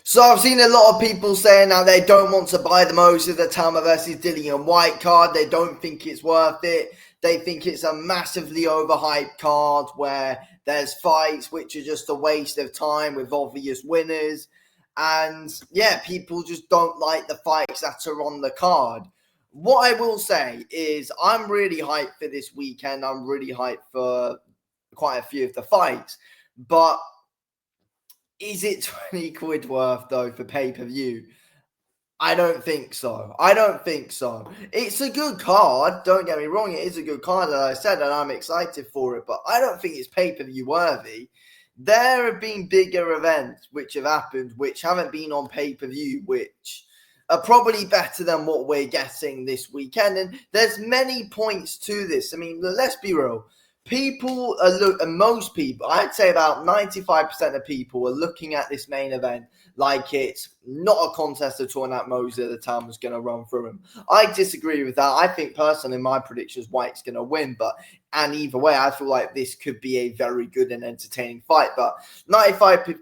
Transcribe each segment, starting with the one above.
So I've seen a lot of people saying now they don't want to buy the Moses Itauma versus Dillian Whyte card. They don't think it's worth it. They think it's a massively overhyped card where there's fights which are just a waste of time with obvious winners. And yeah, people just don't like the fights that are on the card. What I will say is I'm really hyped for this weekend. I'm really hyped for quite a few of the fights. But is it 20 quid worth, though, for pay-per-view? I don't think so. It's a good card. Don't get me wrong. It is a good card, as I said, and I'm excited for it. But I don't think it's pay-per-view worthy. There have been bigger events which have happened, which haven't been on pay-per-view, which are probably better than what we're getting this weekend. And there's many points to this. I mean, let's be real. People are most people, I'd say about 95% of people are looking at this main event like it's not a contest at all, and that Moses Itauma was going to run through him. I disagree with that. I think personally, my prediction is Whyte's going to win, and either way, I feel like this could be a very good and entertaining fight. But 95%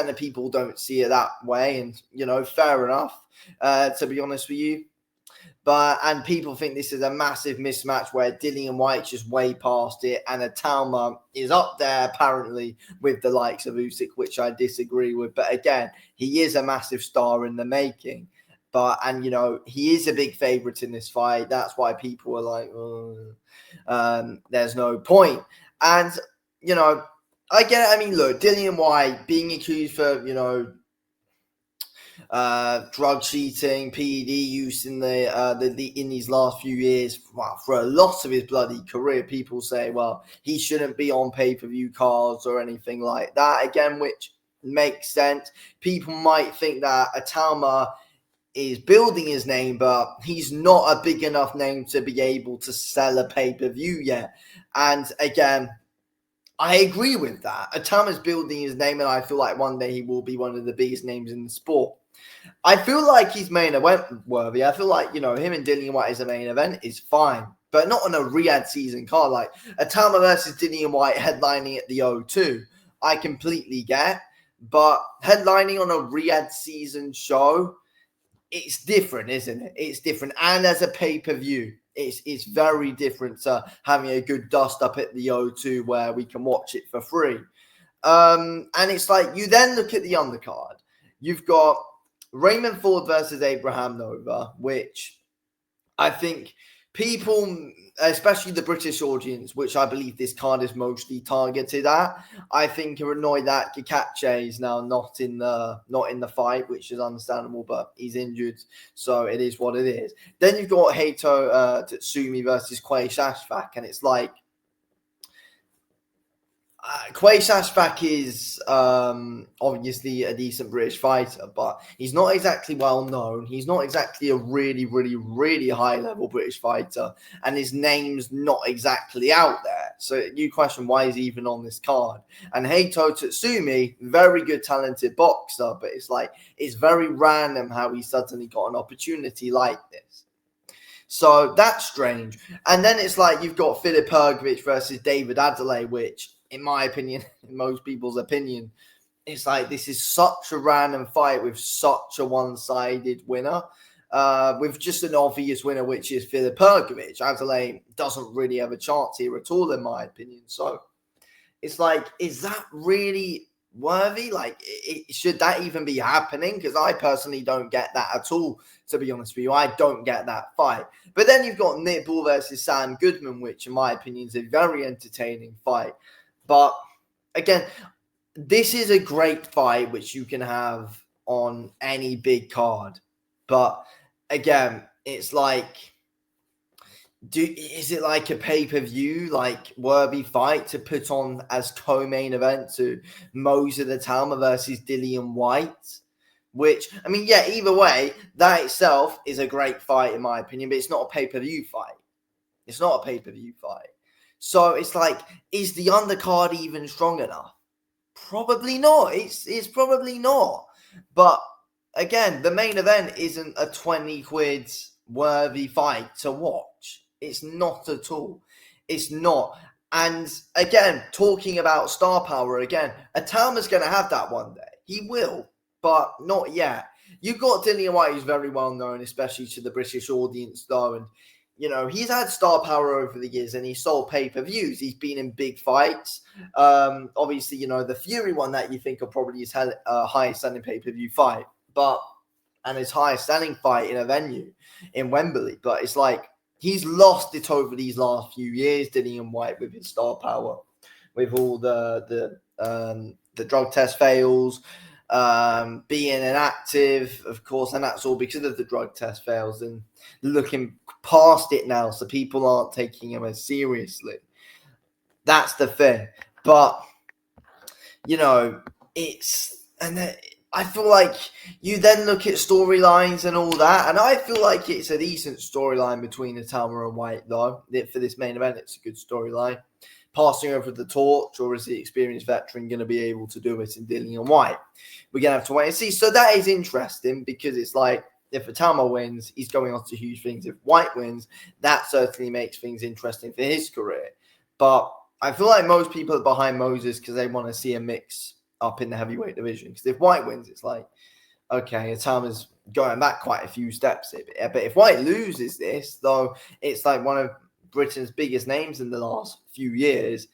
of people don't see it that way, and fair enough. To be honest with you. And people think this is a massive mismatch where Dillian Whyte just way past it, and Itauma is up there apparently with the likes of Usyk, which I disagree with. But again, he is a massive star in the making. He is a big favorite in this fight. That's why people are like, there's no point. And I get it. I mean, look, Dillian Whyte being accused for drug cheating, PED use in in these last few years. Wow, for a lot of his bloody career, people say, well, he shouldn't be on pay-per-view cards or anything like that. Again, which makes sense. People might think that Itauma is building his name, but he's not a big enough name to be able to sell a pay-per-view yet. And again, I agree with that. Itauma's building his name, and I feel like one day he will be one of the biggest names in the sport. I feel like he's main event worthy. I feel like, him and Dillian Whyte as a main event is fine, but not on a Riyadh season card. Like Itauma versus Dillian Whyte headlining at the O2, I completely get, but headlining on a Riyadh season show, it's different, isn't it? It's different. And as a pay-per-view, it's very different to having a good dust up at the O2 where we can watch it for free. And it's like, you then look at the undercard. You've got Raymond Ford versus Abraham Nova, which I think people, especially the British audience, which I believe this card is mostly targeted at, I think are annoyed that Kikache is now not in the fight, which is understandable, but he's injured, so it is what it is. Then you've got Heito Tatsumi versus Quay Shashfak, and it's like, Quay Shashfak is obviously a decent British fighter, but he's not exactly well known. He's not exactly a really, really, really high level British fighter, and his name's not exactly out there. So you question why he's even on this card. And Heito Tatsumi, very good, talented boxer, but it's very random how he suddenly got an opportunity like this. So that's strange. And then it's like you've got Filip Hrgović versus David Adelaide, which, in my opinion, in most people's opinion, it's like this is such a random fight with such a one-sided winner, with just an obvious winner, which is Filip Hrgović. Adelaide doesn't really have a chance here at all, in my opinion. So it's like, is that really worthy? Like, should that even be happening? Because I personally don't get that at all, to be honest with you. I don't get that fight. But then you've got Nick Ball versus Sam Goodman, which in my opinion is a very entertaining fight. But again, this is a great fight which you can have on any big card. But again, it's like, is it like a pay-per-view, like worthy fight to put on as co-main event to Moses Itauma versus Dillian Whyte? Which, I mean, yeah, either way, that itself is a great fight in my opinion, but it's not a pay-per-view fight. It's not a pay-per-view fight. So it's like, is the undercard even strong enough? Probably not. It's probably not. But again, the main event isn't a 20 quid worthy fight to watch. It's not at all. It's not. And again, talking about star power again, Itauma's going to have that one day. He will. but not yet. You've got Dillian Whyte, who's very well known, especially to the British audience, though, and he's had star power over the years, and he's sold pay-per-views. He's been in big fights. Obviously, the Fury one that you think of probably his highest selling pay-per-view fight, and his highest selling fight in a venue in Wembley. But it's like he's lost it over these last few years, Dillian Whyte, with his star power, with all the drug test fails, being inactive, of course, and that's all because of the drug test fails and looking past it now, so people aren't taking him as seriously. That's the thing. But I feel like you then look at storylines and all that, and I feel like it's a decent storyline between Itauma and Whyte, though. For this main event, it's a good storyline. Passing over the torch, or is the experienced veteran going to be able to do it in Dillian Whyte? We're going to have to wait and see. So that is interesting, because it's like, if Itauma wins, he's going on to huge things. If Whyte wins, that certainly makes things interesting for his career. But I feel like most people are behind Moses because they want to see a mix up in the heavyweight division. Because if Whyte wins, it's like, okay, Itauma's going back quite a few steps here. But if Whyte loses this, though, it's like one of Britain's biggest names in the last few years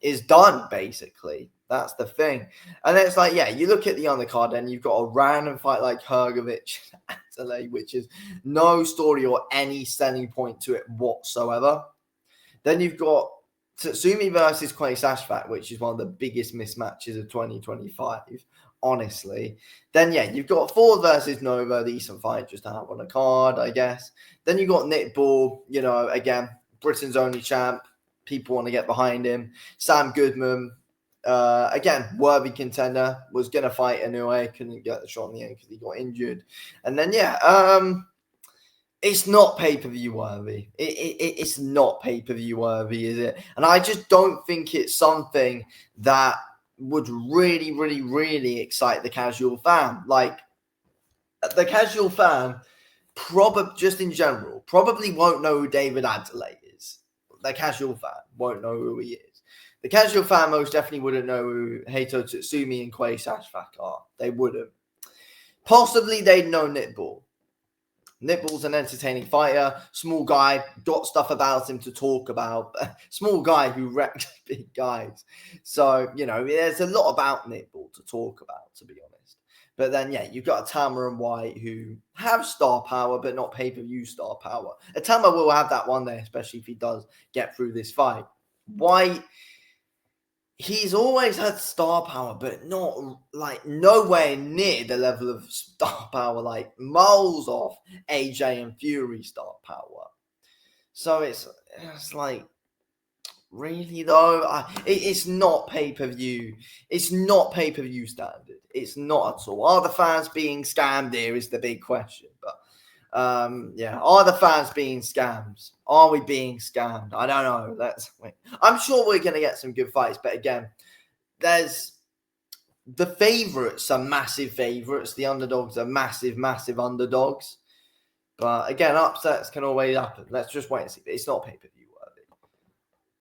is done, basically. That's the thing. And then it's like, yeah, you look at the undercard and you've got a random fight like Hrgovic and Atale, which is no story or any selling point to it whatsoever. Then you've got Tatsumi versus Quay Sashfat, which is one of the biggest mismatches of 2025, honestly. Then, yeah, you've got Ford versus Nova, decent fight just to have on a card, I guess. Then you've got Nick Ball, again, Britain's only champ. People want to get behind him. Sam Goodman, again, worthy contender, was going to fight Inoue, couldn't get the shot in the end because he got injured. And then, it's not pay-per-view worthy. It's not pay-per-view worthy, is it? And I just don't think it's something that would really, really, really excite the casual fan. Like, the casual fan, just in general, probably won't know who David Adelaide is. The casual fan won't know who he is. The casual fan most definitely wouldn't know who Heito Tatsumi and Quay Sashfat are. They wouldn't. Possibly they'd know Nick Ball. Nick Ball's an entertaining fighter, small guy, got stuff about him to talk about. Small guy who wrecks big guys. So, there's a lot about Nick Ball to talk about, to be honest. But then, yeah, you've got Itauma and Whyte who have star power, but not pay-per-view star power. Itauma will have that one day, especially if he does get through this fight. Whyte, he's always had star power, but not like nowhere near the level of star power, like miles off AJ and Fury star power. So it's like, really though, it's not pay-per-view. It's not pay-per-view standard. It's not at all. Are the fans being scammed here is the big question. But are the fans being scammed? Are we being scammed? I don't know. I'm sure we're going to get some good fights, but again, there's the favorites are massive favorites. The underdogs are massive, massive underdogs. But again, upsets can always happen. Let's just wait and see. But it's not pay-per-view.